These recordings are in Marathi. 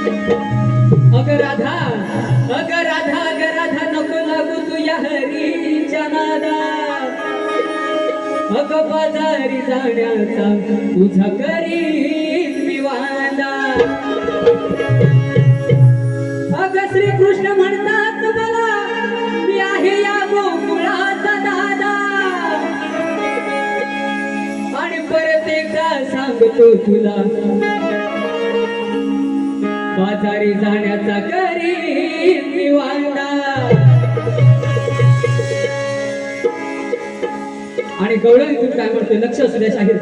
अग राधा अग राधा अग राधा नको लागू तू या हरीच्या नादा अग बाजारी जाण्याचा तुझा करीन मी वादा अग श्रीकृष्ण म्हणतात मला मी आहे या गोकुळाचा दादा आणि परत एकदा सांगतो तुला बाजारी जाण्याचा करीन मी वादा आणि गवळण तू काय म्हणतोय लक्ष असू द्या शाहीर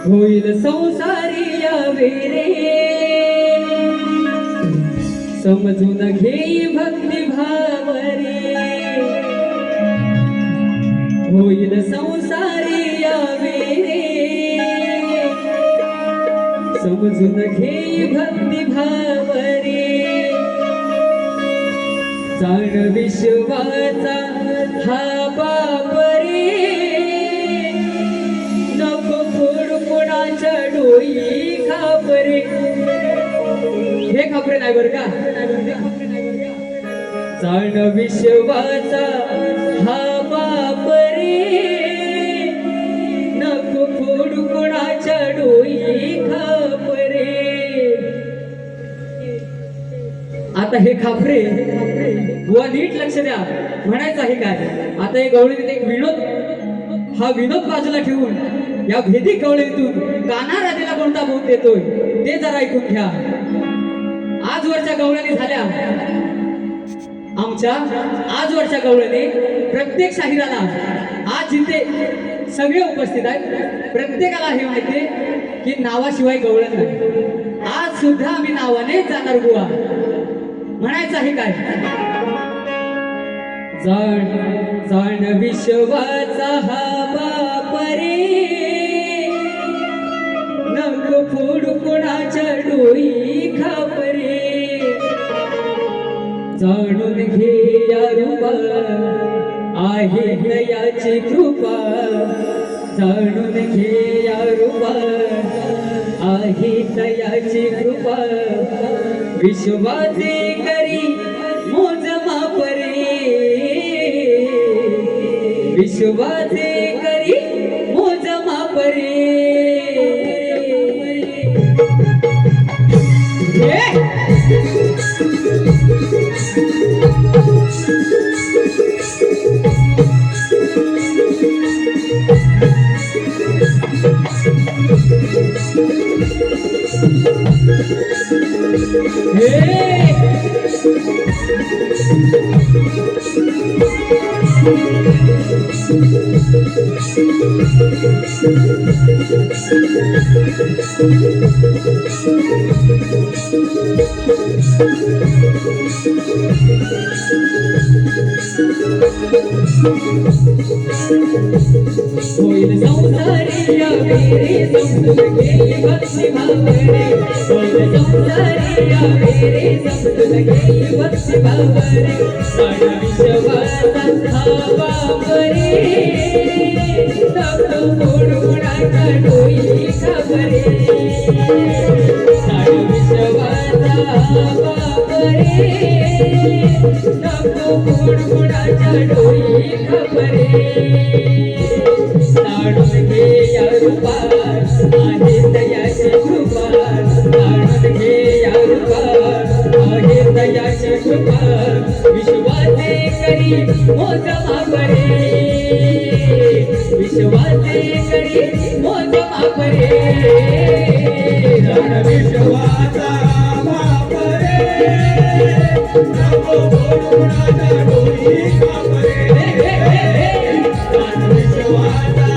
होईल संसारी यावे रे समजून घेई भक्ती भाव रे होईल संसारी यावे रे समजून घेई भक्ती भाव रे जाण विश्वाचा हा बाप रे नको फोड कोणाच्या डोई खापरे हे खापरे नाही बर का जाण विश्वाचा हा बाप रे नको फोड कोणाच्या डोई खापरे आता हे खापरे बुवा नीट लक्ष द्या म्हणायचं आहे काय आता हे गवळीत एक विनोद हा विनोद बाजूला ठेवून या भेदिक गवळीतून काना राजाला कोणता बोध देतोय ते जरा ऐकून घ्या आजवरच्या गवळणी झाल्या आमच्या आजवरच्या गवळणी प्रत्येक शाहिराला आज जिथे सगळे उपस्थित आहेत प्रत्येकाला हे माहिती की नावाशिवाय गवळण नाही आज सुद्धा आम्ही नावाने जाणार बुवा म्हणायचं आहे काय जाण जाण विश्वाचा हा बाप रे नको फोड कोणाच्या डोई खापरे जाणून घे या रूपा आहे दयाची कृपा जाणून घे या रूपा आहे दयाची कृपा विश्वाचे करी मोज मापरे विश्वाचे करी मोज मापरे होईल संसारी यावे समजून घे भक्ती भाव रे होईल संसारी यावे समजून घे भक्ती भाव रे जाण विश्वाचा हा बाप रे नको फोड कोणाच्या डोई खापरे जाण विश्वाचा हा बाप रे नको फोड कोणाच्या डोई खापरे जाणून घे या रूपा आहे दयाची कृपा जाणून घे या रूपा आहे दयाची कृपा विश्वाचे करी मोज मापरे विश्वाचे करी मोज मापरे जाण विश्वाचा मापरे नको फोड कोणाच्या डोई खापरे जाण विश्वाचा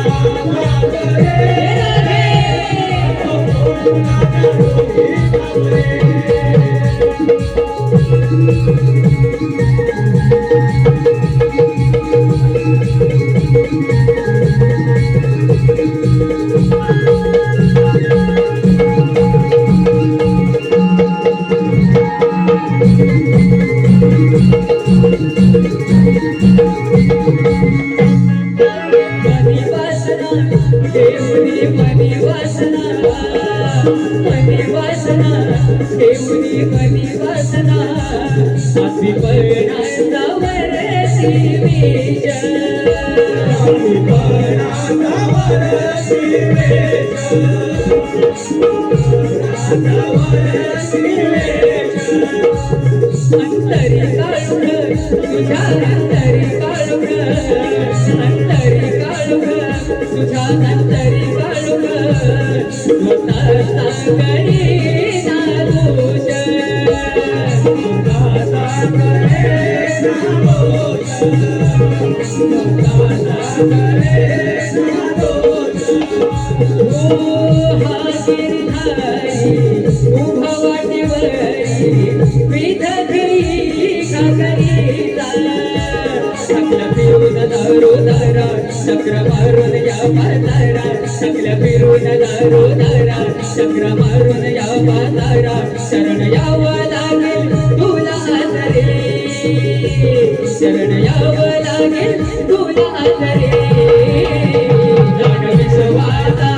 मनी वासना ठेवली मनी वासना आम्ही पणाचा वरती बीज आम्ही पणाचा वरती अंतरी काळुख तुझ्या अंतरी काळुख अंतरी काळुख तुझ्या अंतरी काळुख स्वतःचा करी ना दोष स्वतःचा करे ना दोष स्वतःचा करे ना दोष हो हा गिरधारी उभा वाटेवरी विधकरी घागरीचा सकला फिरून दारोदारा चक्र मारून या बाजारा सकला फिरून दारोदारा चक्र मारून या बाजारा शरण यावं लागेल तुला तरे शरण यावं लागेल तुला तरे जाण विश्वाचा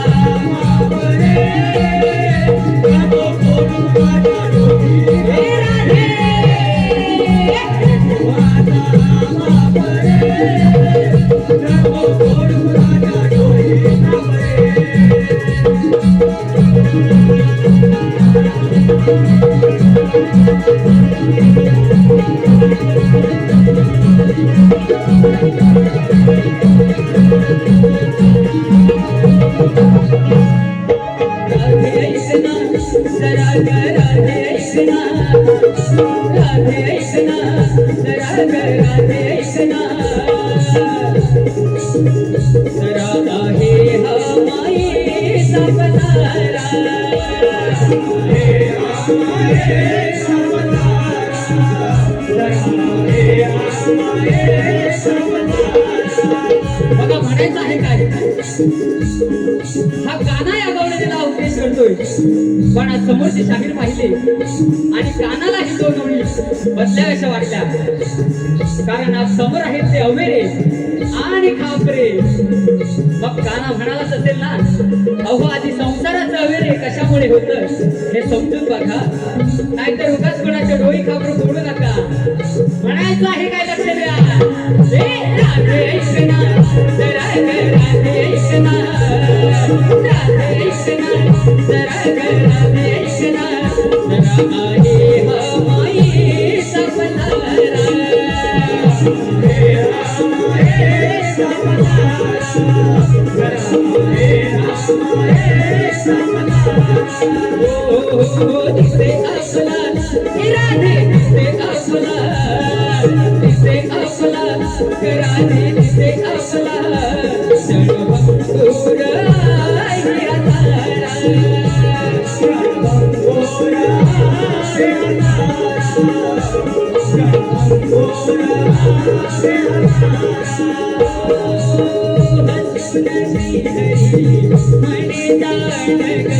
बघा म्हणायचं आहे काय हा गाणा या गवळणीला उपदेश करतोय पण आज समोरचे शाहीर पाहिले आणि गाण्यालाही दोन ओळी बदल्याव्याशा वाटल्या कारण आज समोर आहेत ते अवेरे आणि खापरे मग गाणा म्हणालाच असेल ना अहो आधी संसाराचं अवेरे कशामुळे होतं हे समजून बघा नाहीतर उगाच कोणाच्या डोळी खापरू फोडू नका म्हणायचं आहे काय लक्ष द्या राधे ऐकना जरा राधे ऐकना राधे ऐकना जरा राधे ऐकना जरा आहे हमाई सपनारा दिसे आपला राधे दिसे आपला दिसे आपला राधे दिसे आपला क्षण भंगूर आया तारा क्षण भंगूर आया म्हणे दांडग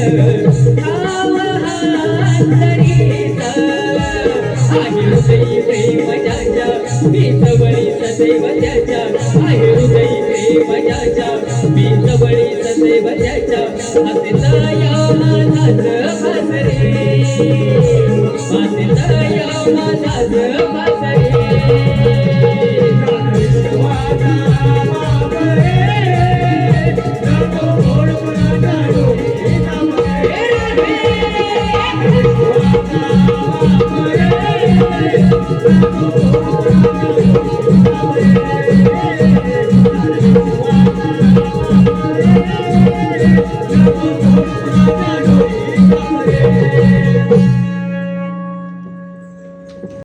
खाव हातरीचा आहे हृदयी प्रेम ज्याच्या मी जवळी सदैव त्याच्या आहे हृदयी प्रेम ज्याच्या मी जवळी सदैव त्याच्या हसता या माझाच भासरे हसता या माझाच